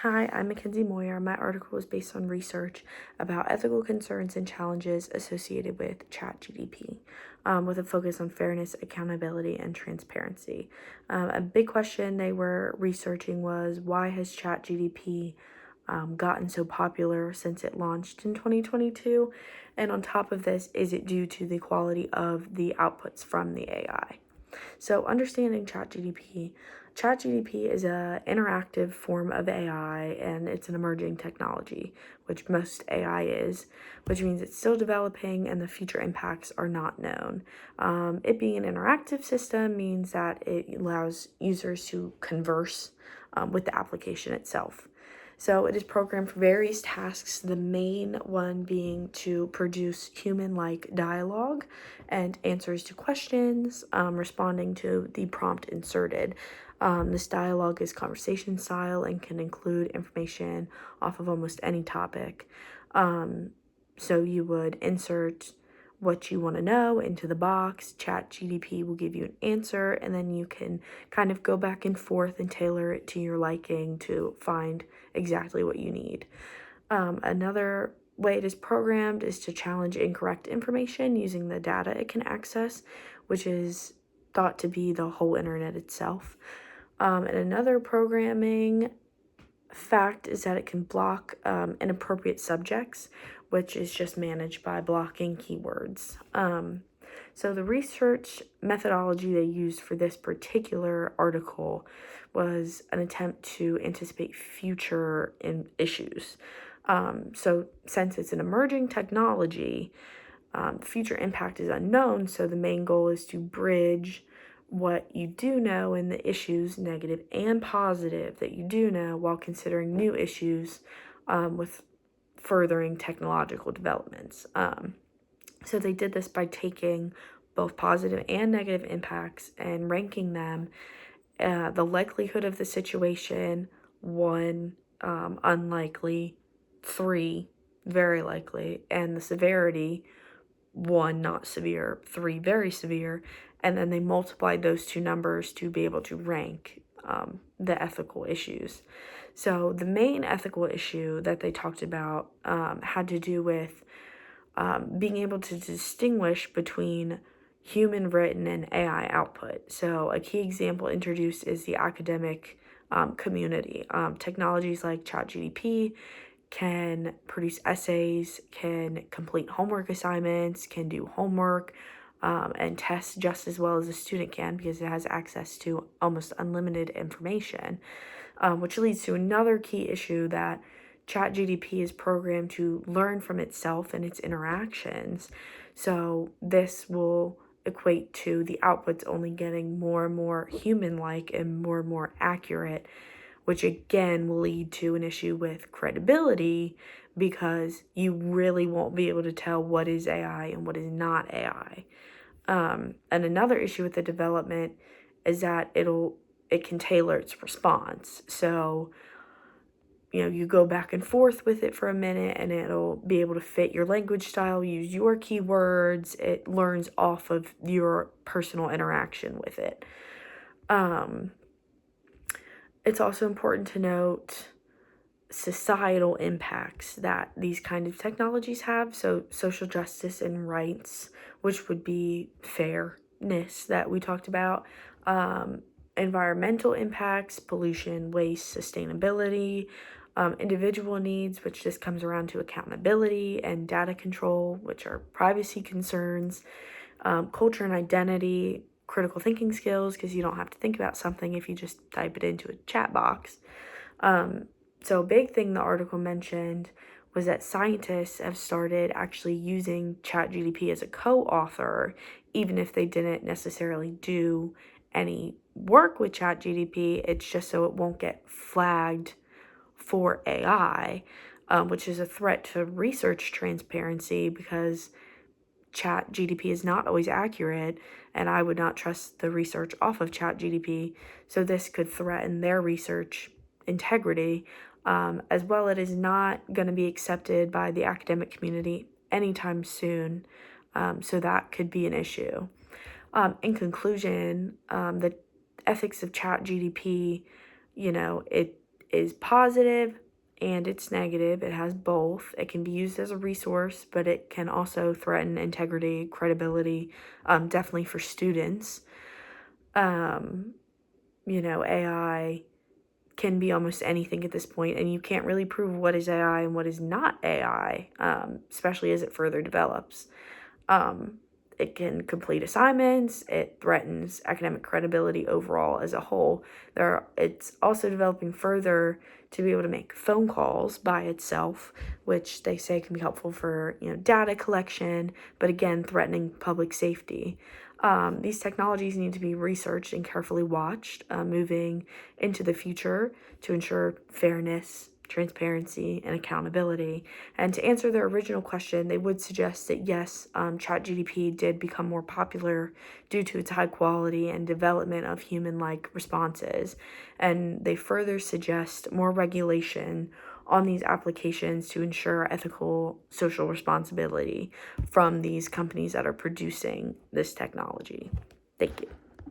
Hi, I'm Mackenzie Moyer. My article is based on research about ethical concerns and challenges associated with ChatGPT, with a focus on fairness, accountability, and transparency. A big question they were researching was, why has ChatGPT gotten so popular since it launched in 2022? And on top of this, is it due to the quality of the outputs from the AI? So, understanding ChatGPT is an interactive form of AI, and it's an emerging technology, which most AI is, which means it's still developing and the future impacts are not known. It being an interactive system means that it allows users to converse with the application itself. So it is programmed for various tasks, the main one being to produce human-like dialogue and answers to questions, responding to the prompt inserted. This dialogue is conversation style and can include information off of almost any topic. So you would insert what you want to know into the box. ChatGPT will give you an answer, and then you can kind of go back and forth and tailor it to your liking to find exactly what you need. Another way it is programmed is to challenge incorrect information using the data it can access, which is thought to be the whole internet itself. And another programming fact is that it can block inappropriate subjects, which is just managed by blocking keywords. So the research methodology they used for this particular article was an attempt to anticipate future issues. So since it's an emerging technology, future impact is unknown, so the main goal is to bridge what you do know and the issues, negative and positive, that you do know while considering new issues with furthering technological developments. So they did this by taking both positive and negative impacts and ranking them, the likelihood of the situation, 1, unlikely, 3, very likely, and the severity, 1, not severe, 3, very severe, and then they multiplied those two numbers to be able to rank the ethical issues. So the main ethical issue that they talked about had to do with being able to distinguish between human written and AI output. So a key example introduced is the academic community. Technologies like ChatGPT can produce essays, can complete homework assignments, can do homework, and tests just as well as a student can because it has access to almost unlimited information, which leads to another key issue that ChatGPT is programmed to learn from itself and its interactions. So this will equate to the outputs only getting more and more human-like and more accurate, which again will lead to an issue with credibility because you really won't be able to tell what is AI and what is not AI. And another issue with the development is that it can tailor its response. So, you go back and forth with it for a minute and it'll be able to fit your language style, use your keywords. It learns off of your personal interaction with it. It's also important to note societal impacts that these kind of technologies have. So social justice and rights, which would be fairness that we talked about, environmental impacts, pollution, waste, sustainability, individual needs, which just comes around to accountability, and data control, which are privacy concerns, culture and identity, critical thinking skills, because you don't have to think about something if you just type it into a chat box. So a big thing the article mentioned was that scientists have started actually using ChatGPT as a co-author, even if they didn't necessarily do any work with ChatGPT. It's just so it won't get flagged for AI, which is a threat to research transparency because ChatGPT is not always accurate, and I would not trust the research off of ChatGPT. So this could threaten their research integrity. As well, it is not going to be accepted by the academic community anytime soon. So that could be an issue. In conclusion, the ethics of ChatGPT, is positive and it's negative. It has both. It can be used as a resource, but it can also threaten integrity, credibility, definitely for students. AI can be almost anything at this point, and you can't really prove what is AI and what is not AI, especially as it further develops. Um, it can complete assignments. It threatens academic credibility overall as a whole. It's also developing further to be able to make phone calls by itself, which they say can be helpful for data collection, but again, threatening public safety. These technologies need to be researched and carefully watched moving into the future to ensure fairness, transparency, and accountability. And to answer their original question, they would suggest that yes, ChatGPT did become more popular due to its high quality and development of human-like responses. And they further suggest more regulation on these applications to ensure ethical social responsibility from these companies that are producing this technology. Thank you.